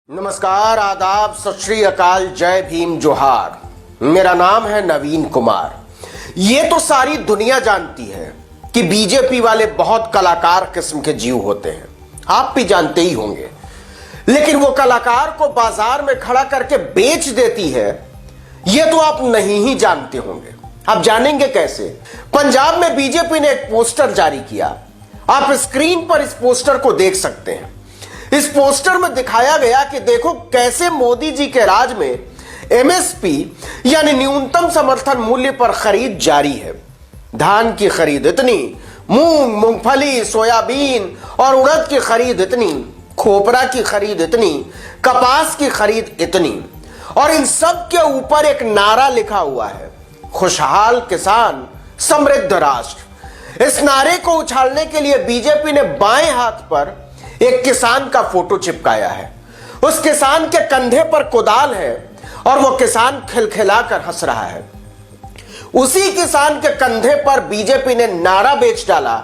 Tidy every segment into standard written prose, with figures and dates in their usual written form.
नमस्कार, आदाब, सत श्री अकाल, जय भीम, जोहार। मेरा नाम है नवीन कुमार। ये तो सारी दुनिया जानती है कि बीजेपी वाले बहुत कलाकार किस्म के जीव होते हैं। आप भी जानते ही होंगे। लेकिन वो कलाकार को बाजार में खड़ा करके बेच देती है, ये तो आप नहीं ही जानते होंगे। आप जानेंगे कैसे? पंजाब में बीजेपी ने एक पोस्टर जारी किया। आप स्क्रीन पर इस पोस्टर को देख सकते हैं। इस पोस्टर में दिखाया गया कि देखो कैसे मोदी जी के राज में एमएसपी यानी न्यूनतम समर्थन मूल्य पर खरीद जारी है। धान की खरीद इतनी, मूंग, मूंगफली, सोयाबीन और उड़द की खरीद इतनी, खोपरा की खरीद इतनी, कपास की खरीद इतनी, और इन सब के ऊपर एक नारा लिखा हुआ है, खुशहाल किसान समृद्ध राष्ट्र। इस नारे को उछालने के लिए बीजेपी ने बाएं हाथ पर एक किसान का फोटो चिपकाया है। उस किसान के कंधे पर कुदाल है और वो किसान खिलखिलाकर हंस रहा है। उसी किसान के कंधे पर बीजेपी ने नारा बेच डाला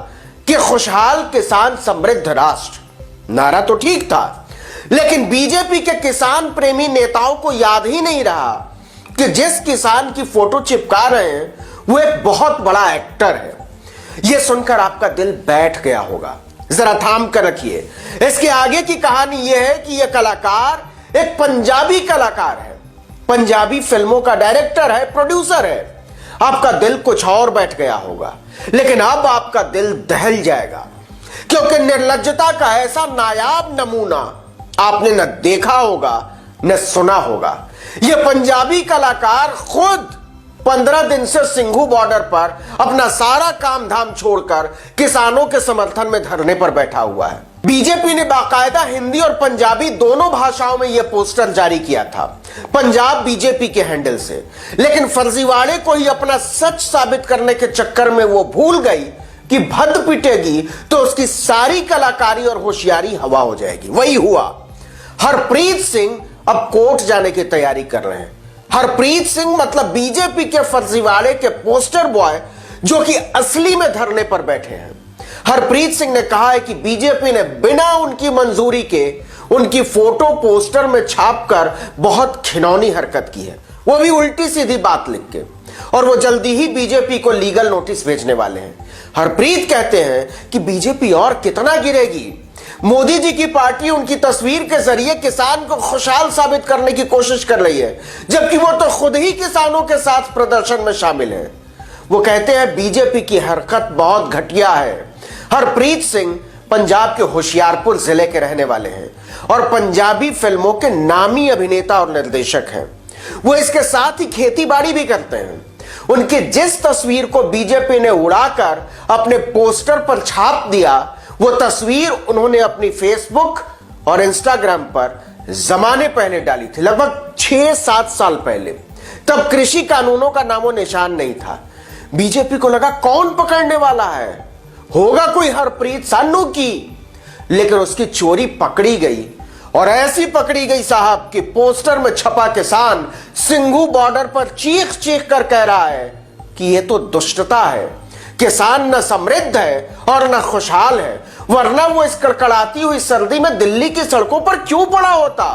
कि खुशहाल किसान समृद्ध राष्ट्र। नारा तो ठीक था, लेकिन बीजेपी के किसान प्रेमी नेताओं को याद ही नहीं रहा कि जिस किसान की फोटो चिपका रहे हैं वो एक बहुत बड़ा एक्टर है। यह सुनकर आपका दिल बैठ गया होगा। जरा थाम कर रखिए। इसके आगे की कहानी यह है कि यह कलाकार एक पंजाबी कलाकार है, पंजाबी फिल्मों का डायरेक्टर है, प्रोड्यूसर है। आपका दिल कुछ और बैठ गया होगा, लेकिन अब आपका दिल दहल जाएगा, क्योंकि निर्लज्जता का ऐसा नायाब नमूना आपने न देखा होगा न सुना होगा। यह पंजाबी कलाकार खुद 15 दिन से सिंघू बॉर्डर पर अपना सारा काम धाम छोड़कर किसानों के समर्थन में धरने पर बैठा हुआ है। बीजेपी ने बाकायदा हिंदी और पंजाबी दोनों भाषाओं में यह पोस्टर जारी किया था, पंजाब बीजेपी के हैंडल से। लेकिन फर्जीवाड़े को ही अपना सच साबित करने के चक्कर में वो भूल गई कि भद्द पिटेगी तो उसकी सारी कलाकारी और होशियारी हवा हो जाएगी। वही हुआ। हरप्रीत सिंह अब कोर्ट जाने की तैयारी कर रहे हैं। हरप्रीत सिंह मतलब बीजेपी के फर्जीवाड़े के पोस्टर बॉय, जो कि असली में धरने पर बैठे हैं। हरप्रीत सिंह ने कहा है कि बीजेपी ने बिना उनकी मंजूरी के उनकी फोटो पोस्टर में छापकर बहुत घिनौनी हरकत की है, वो भी उल्टी सीधी बात लिख के, और वो जल्दी ही बीजेपी को लीगल नोटिस भेजने वाले हैं। हरप्रीत कहते हैं कि बीजेपी और कितना गिरेगी। मोदी जी की पार्टी उनकी तस्वीर के जरिए किसान को खुशहाल साबित करने की कोशिश कर रही है, जबकि वो तो खुद ही किसानों के साथ प्रदर्शन में शामिल है। वो कहते हैं बीजेपी की हरकत बहुत घटिया है। हरप्रीत सिंह पंजाब के होशियारपुर जिले के रहने वाले हैं और पंजाबी फिल्मों के नामी अभिनेता और निर्देशक हैं। वो इसके साथ ही खेती बाड़ी भी करते हैं। उनकी जिस तस्वीर को बीजेपी ने उड़ाकर अपने पोस्टर पर छाप दिया, वो तस्वीर उन्होंने अपनी फेसबुक और इंस्टाग्राम पर जमाने पहले डाली थी, लगभग 6-7 साल पहले। तब कृषि कानूनों का नामो निशान नहीं था। बीजेपी को लगा कौन पकड़ने वाला है, होगा कोई हरप्रीत सानू की। लेकिन उसकी चोरी पकड़ी गई, और ऐसी पकड़ी गई साहब कि पोस्टर में छपा किसान सिंघू बॉर्डर पर चीख चीख कर कह रहा है कि यह तो दुष्टता है। किसान न समृद्ध है और न खुशहाल है, वरना वो इस कड़कड़ाती हुई सर्दी में दिल्ली की सड़कों पर क्यों पड़ा होता।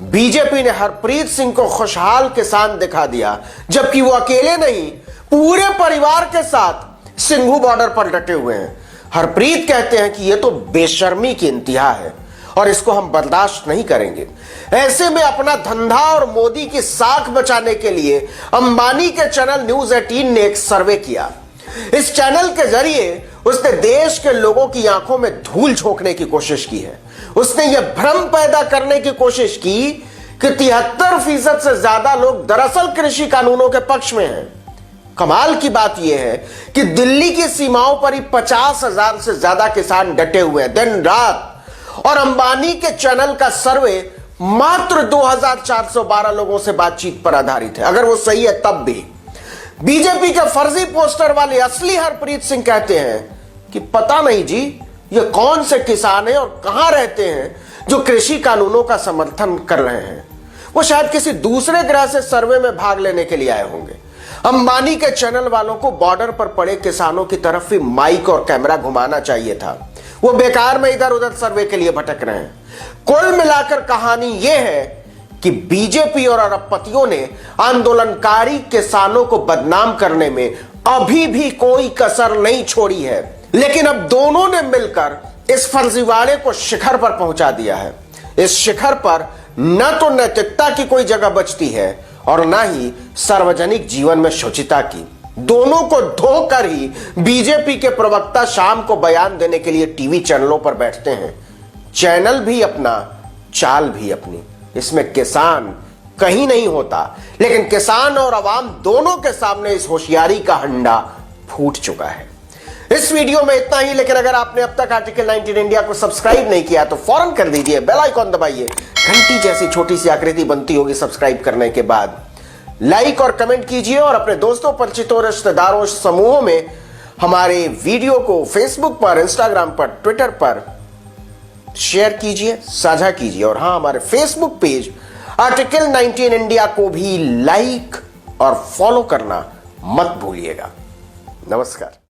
बीजेपी ने हरप्रीत सिंह को खुशहाल किसान दिखा दिया, जबकि वो अकेले नहीं, पूरे परिवार के साथ सिंघू बॉर्डर पर डटे हुए हैं। हरप्रीत कहते हैं कि यह तो बेशर्मी की इंतहा है और इसको हम बर्दाश्त नहीं करेंगे। ऐसे में अपना धंधा और मोदी की साख बचाने के लिए अंबानी के चैनल न्यूज 18 ने एक सर्वे किया। इस चैनल के जरिए उसने देश के लोगों की आंखों में धूल झोंकने की कोशिश की है। उसने यह भ्रम पैदा करने की कोशिश की कि 73% से ज्यादा लोग दरअसल कृषि कानूनों के पक्ष में हैं। कमाल की बात यह है कि दिल्ली की सीमाओं पर ही 50,000 से ज्यादा किसान डटे हुए हैं दिन रात, और अंबानी के चैनल का सर्वे मात्र 2412 लोगों से बातचीत पर आधारित है। अगर वो सही है तब भी। बीजेपी के फर्जी पोस्टर वाले असली हरप्रीत सिंह कहते हैं कि पता नहीं जी, ये कौन से किसान हैं और कहां रहते हैं जो कृषि कानूनों का समर्थन कर रहे हैं। वो शायद किसी दूसरे ग्रह से सर्वे में भाग लेने के लिए आए होंगे। अंबानी के चैनल वालों को बॉर्डर पर पड़े किसानों की तरफ भी माइक और कैमरा घुमाना चाहिए था। वो बेकार में इधर उधर सर्वे के लिए भटक रहे हैं। कुल मिलाकर कहानी यह है कि बीजेपी और अरबपतियों ने आंदोलनकारी किसानों को बदनाम करने में अभी भी कोई कसर नहीं छोड़ी है, लेकिन अब दोनों ने मिलकर इस फर्जीवाड़े को शिखर पर पहुंचा दिया है। इस शिखर पर न तो नैतिकता की कोई जगह बचती है और न ही सार्वजनिक जीवन में शुचिता की। दोनों को धोकर ही बीजेपी के प्रवक्ता शाम को बयान देने के लिए टीवी चैनलों पर बैठते हैं। चैनल भी अपना, चाल भी अपनी। इसमें किसान कहीं नहीं होता, लेकिन किसान और अवाम दोनों के सामने इस होशियारी का हंडा फूट चुका है। इस वीडियो में इतना ही, लेकिन अगर आपने अब तक आर्टिकल 19 इंडिया को सब्सक्राइब नहीं किया तो फौरन कर दीजिए, बेल आइकॉन दबाइए, घंटी जैसी छोटी सी आकृति बनती होगी सब्सक्राइब करने के बाद। लाइक और कमेंट कीजिए और अपने दोस्तों, परिचितों, रिश्तेदारों, समूहों में हमारे वीडियो को फेसबुक पर, इंस्टाग्राम पर, ट्विटर पर शेयर कीजिए, साझा कीजिए। और हां, हमारे फेसबुक पेज आर्टिकल 19 इंडिया को भी लाइक और फॉलो करना मत भूलिएगा। नमस्कार।